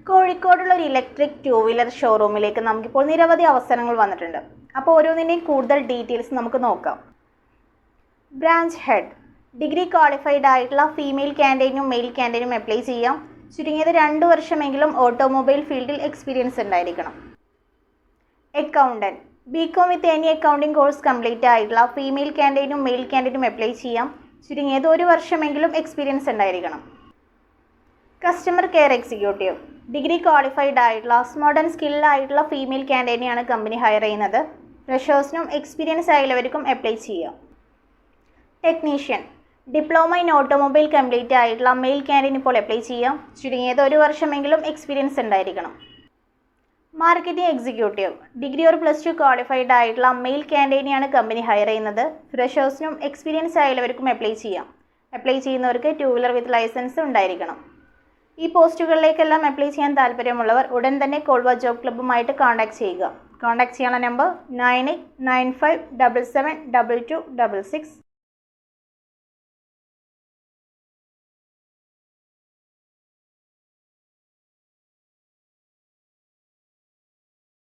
കോഴിക്കോടുള്ള ഒരു electric two wheeler ഷോറൂമിലേക്ക് നമുക്കിപ്പോൾ നിരവധി അവസരങ്ങൾ വന്നിട്ടുണ്ട്. അപ്പോൾ ഓരോന്നിൻ്റെയും കൂടുതൽ ഡീറ്റെയിൽസ് നമുക്ക് നോക്കാം. ബ്രാഞ്ച് ഹെഡ് ഡിഗ്രി ക്വാളിഫൈഡ് ആയിട്ടുള്ള ഫീമെയിൽ ക്യാൻഡിഡേറ്റിനും മെയിൽ ക്യാൻഡിഡേറ്റിനും അപ്ലൈ ചെയ്യാം. ചുരുങ്ങിയത് 2 വർഷമെങ്കിലും ഓട്ടോമൊബൈൽ ഫീൽഡിൽ എക്സ്പീരിയൻസ് ഉണ്ടായിരിക്കണം. Accountant BCom with any accounting course complete ആയിട്ടുള്ള ഫീമെയിൽ ക്യാൻഡിഡേറ്റിനും മെയിൽ ക്യാൻഡിഡേറ്റിനും അപ്ലൈ ചെയ്യാം. ചുരുങ്ങിയത് 1 വർഷമെങ്കിലും എക്സ്പീരിയൻസ് ഉണ്ടായിരിക്കണം. Customer care executive degree qualified ആയിട്ടുള്ള മോഡേൺ സ്കില്ലായിട്ടുള്ള ഫീമെയിൽ ക്യാൻഡിഡേറ്റിനെയാണ് കമ്പനി ഹയർ ചെയ്യുന്നത്. ഫ്രഷേഴ്സിനും എക്സ്പീരിയൻസ് ആയുള്ളവർക്കും അപ്ലൈ ചെയ്യാം. Technician diploma in automobile complete ആയിട്ടുള്ള മെയിൽ ക്യാൻഡിഡേറ്റിന് ഇപ്പോൾ അപ്ലൈ ചെയ്യാം. ചുരുങ്ങിയത് 1 വർഷമെങ്കിലും എക്സ്പീരിയൻസ് ഉണ്ടായിരിക്കണം. Marketing executive degree or +2 qualified ആയിട്ടുള്ള മെയിൽ ക്യാൻഡിഡേറ്റിനെയാണ് കമ്പനി ഹയർ ചെയ്യുന്നത്. ഫ്രഷേഴ്സിനും എക്സ്പീരിയൻസ് ആയുള്ളവർക്കും അപ്ലൈ ചെയ്യാം. അപ്ലൈ ചെയ്യുന്നവർക്ക് 2 വീലർ വിത്ത് ലൈസൻസ് ഉണ്ടായിരിക്കണം. ഈ പോസ്റ്റുകളിലേക്കെല്ലാം അപ്ലൈ ചെയ്യാൻ താല്പര്യമുള്ളവർ ഉടൻ തന്നെ കോൾവ ജോബ് ക്ലബ്ബുമായിട്ട് കോൺടാക്ട് ചെയ്യുക. കോൺടാക്ട് ചെയ്യാനുള്ള നമ്പർ 9895772266.